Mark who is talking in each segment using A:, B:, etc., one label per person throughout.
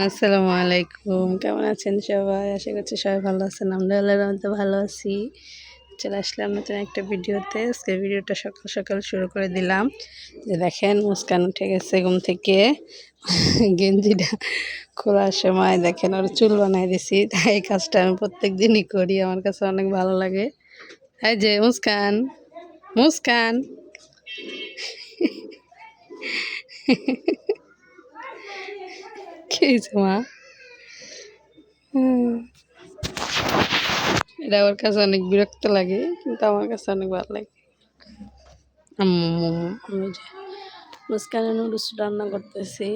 A: আসসালামু আলাইকুম, কেমন আছেন সবাই? আশা করছি সবাই ভালো আছেন। আমরা আল্লাহর রহমতে ভালো আছি। চলে আসলাম নতুন একটা ভিডিওতে। আজকে ভিডিওটা সকাল সকাল শুরু করে দিলাম। যে দেখেন মুস্কান উঠে গেছে ঘুম থেকে। গেঞ্জিটা খোলার সময় দেখেন ওর চুল বানাই দিছি। তাই এই কাজটা আমি প্রত্যেক দিনই করি, আমার কাছে অনেক ভালো লাগে। এই যে মুস্কান, মুস্কান কি হয়েছে মা? এটা আমার কাছে অনেক বিরক্ত লাগে, কিন্তু আমার কাছে অনেক ভালো লাগে। আমি যে মুস্কানের নুডলস রান্না করতেছি।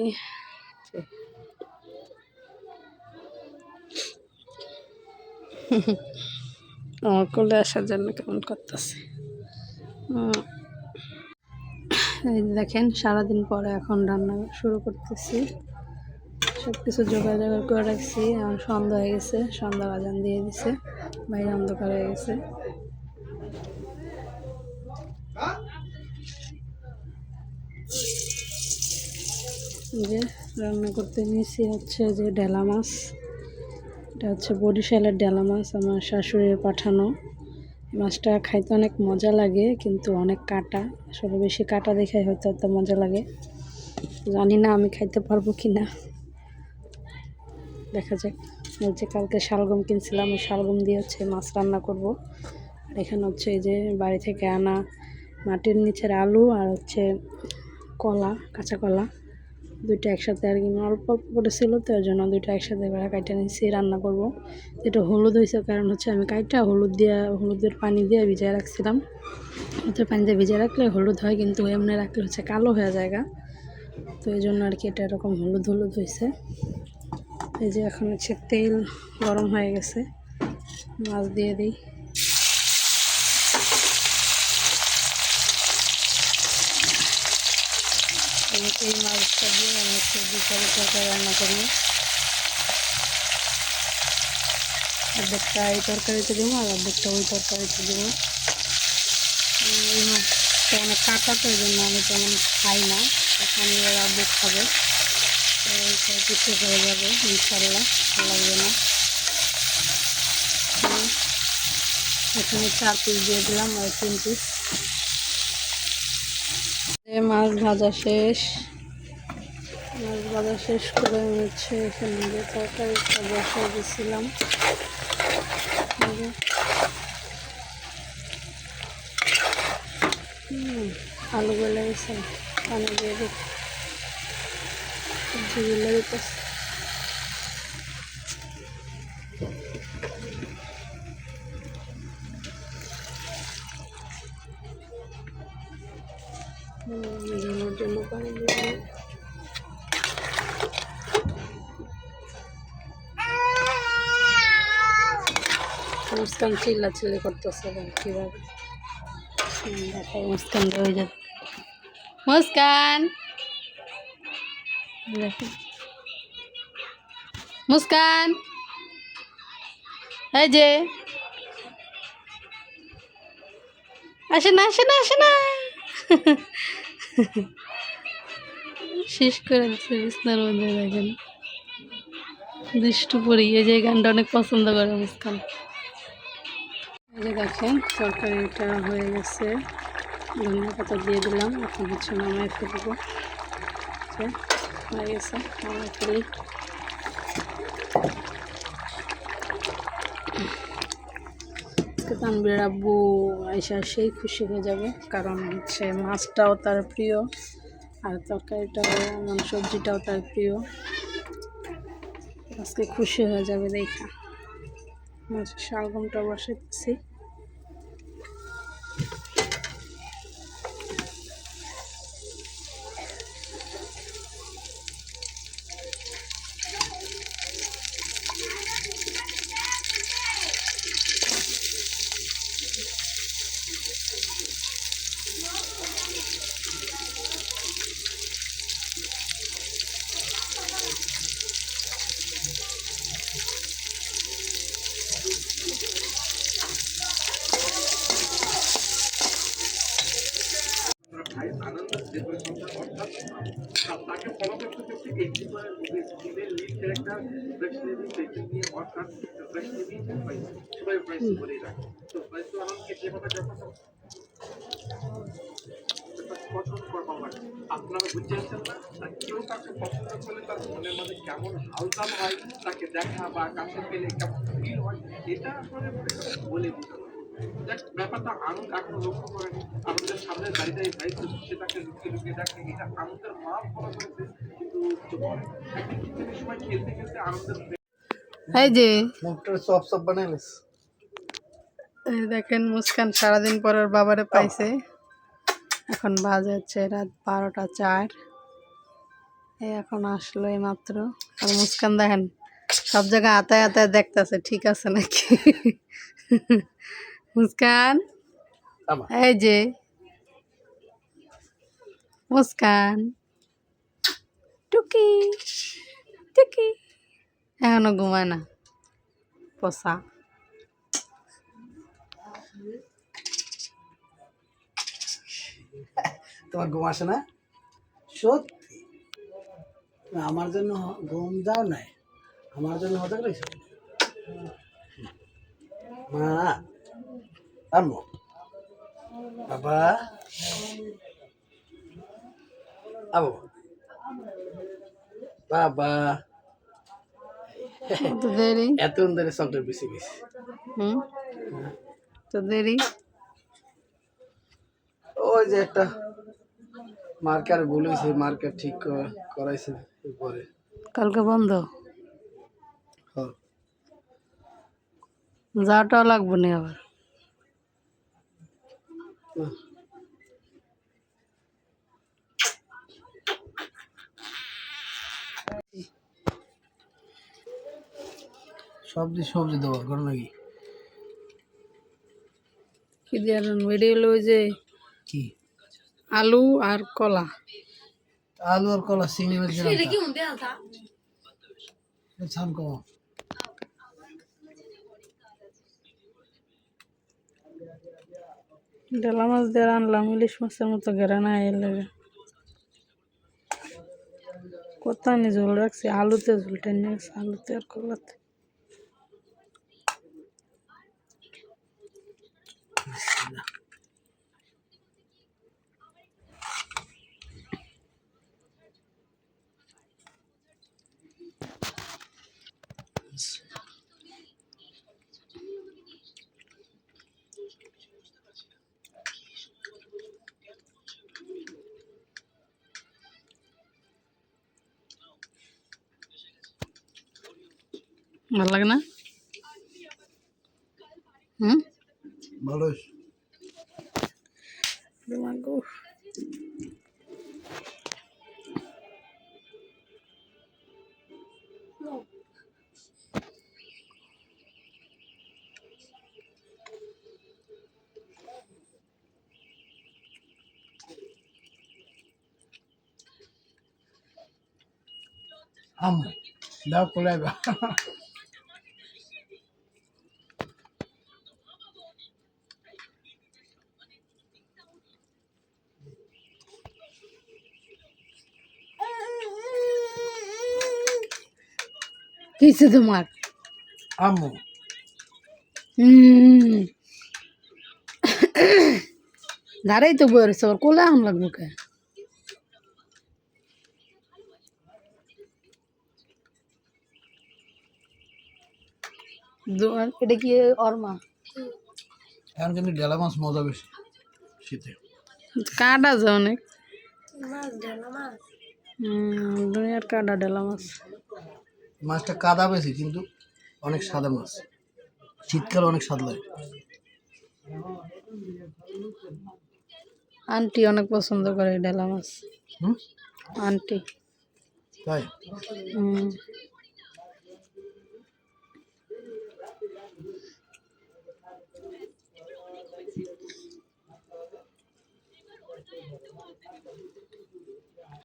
A: আমার কোলে আসার জন্য কেমন করতেছে। এই যে দেখেন সারাদিন পরে এখন রান্না শুরু করতেছি। সব কিছু জোগাড় করে রাখছি। আর সন্ধ্যা হয়ে গেছে, সন্ধ্যার আজান দিয়ে দিছে, বাইরে অন্ধকার হয়ে গেছে। যে রান্না করতে নিয়েছি হচ্ছে যে ডেলা মাছ। এটা হচ্ছে বরিশালের ডেলা মাছ, আমার শাশুড়ির পাঠানো। মাছটা খাইতে অনেক মজা লাগে, কিন্তু অনেক কাটা। আসলে বেশি কাটা দেখে হয়তো এত মজা লাগে, জানি না আমি খাইতে পারবো কি না, দেখা যাক। হচ্ছে কালকে শালগম কিনছিলাম, ওই শালগম দিয়ে হচ্ছে মাছ রান্না করব। আর এখানে হচ্ছে এই যে বাড়ি থেকে আনা মাটির নিচের আলু আর হচ্ছে কলা, কাঁচা কলা, দুইটা একসাথে আর কি অল্প অল্প করেছিল, তো ওই জন্য দুইটা একসাথে কাইটা নিচ্ছি, রান্না করব। এটা হলুদ হয়েছে, কারণ হচ্ছে আমি কাইটা হলুদের পানি দিয়ে ভিজিয়ে রাখছিলাম। হলুদের পানি দিয়ে ভিজিয়ে রাখলে হলুদ হয়, কিন্তু এমনি রাখলে হচ্ছে কালো হয়ে যায়। তো এই জন্য আর কি এটা এরকম হলুদ হলুদ হয়েছে। এই যে এখন হচ্ছে তেল গরম হয়ে গেছে, মাছ দিয়ে দিই। এই মাছটা দিয়ে আমি হচ্ছে তরকারি রান্না করি। অর্ধেকটা এই তরকারিতে দেবো আর অর্ধেকটা ওই তরকারিতে দেবো। এই মাছটা অনেক কাটা, তো এই জন্য আমি তেমন খাই না, এখন আব্বু খাবে, তো কিছু হয়ে যাবে ইনশাল্লাহ, ভালো লাগবে না। এখানে 4 পিস দিয়ে দিলাম আর 3 পিস। মাছ ভাজা শেষ, মাছ ভাজা শেষ করে আমি হচ্ছে এখানে যে তরকারিটা বসিয়ে দিয়েছিলাম। আলু গলে গেছে, পানি দিয়ে দিই, সবজি গলে দিতেছে। ধুনোর জন্য পানি দিয়ে মুস্কান চিল্লাচিল্লি করতেছে কীভাবে দেখাই। মুস্কান হয়ে যাবে, মুস্কান দেখেন, মুস্কান এই যে আসে না, আসে না, আসে না। শেষ করে দিচ্ছে বিছনার মধ্যে। দেখেন দুষ্টু পড়ি, এই যে গানটা অনেক পছন্দ করে মুস্কান। এই যে দেখেন তরকারিটা হয়ে গেছে, ধনিয়া পাতা দিয়ে দিলাম, এখন হচ্ছে নামাই ফেলবো। হয়ে গেছে, নামাই ফেলি। তানবীরের আব্বু আয়সা সেই খুশি হয়ে যাবে, কারণ হচ্ছে মাছটাও তার প্রিয় আর তরকারিটাও মানে সবজিটাও তার প্রিয়। আজকে খুশি হয়ে যাবে দেখা। শালগমটা বসাচ্ছি। এই যে
B: মুখটা সব সব বানাইলিস।
A: এই দেখেন মুস্কান সারাদিন পর ওর বাবারে পাইছে। এখন বাজে হচ্ছে রাত 12টা 4। এই এখন আসলো এই মাত্র। আর মুস্কান দেখেন সব জায়গায় আতায় আতায় দেখতেছে ঠিক আছে নাকি। মুস্কান এই যে মুস্কান টুকি টুকি এখনো ঘুমায় না পোষা।
B: তোমার ঘুম আসে না? সত্যি আমার জন্য ঘুম যাও নাই, আমার জন্য হতে করেছ মা। আম্মু বাবা আবু বাবা
A: তো দেরি
B: এত ধরে চকলেট বেশি বেশি।
A: তো দেরি।
B: ওই যে একটা মার্কার ভুল হয়েছে, মার্কার ঠিক করাইছে পরে।
A: কালকে বন্ধ
B: হ্যাঁ
A: যাওয়াটাও লাগবে না আবার।
B: না। সবজি সবজি দেওয়া করো নাকি?
A: কি দিয়ে ভিডিও হলো ওই যে
B: কি
A: আলু আর কলা।
B: আলু আর কলা চিংড়ি মাছ ছান কম।
A: ডেলা মাছ দিয়ে আনলাম, ইলিশ মাছের মতো ঘেরা না এর লাগে কত নি ঝোল রাখছি। আলুতে ঝোল টেনে গেছে, আলুতে আর কলাতে। ভালো লাগে না?
B: ভালো আম্মু দাও কোলাই বা।
A: কিসে তোমার?
B: আম্মু
A: ধারেই তো বই রয়েছে, ওর কোলে আম লাগবো কে? এটা কি অরমা?
B: এখন কিন্তু ডেলা মাছ মজা বেশি শীতে।
A: কাটা আছে অনেক দুনিয়ার কাটা ডেলা মাছ।
B: মাছটা কাদা বেশি কিন্তু অনেক সাদা মাছ, শীতকালে অনেক স্বাদ লাগে।
A: আন্টি অনেক পছন্দ করে ডেলা মাছ। আন্টি
B: তাই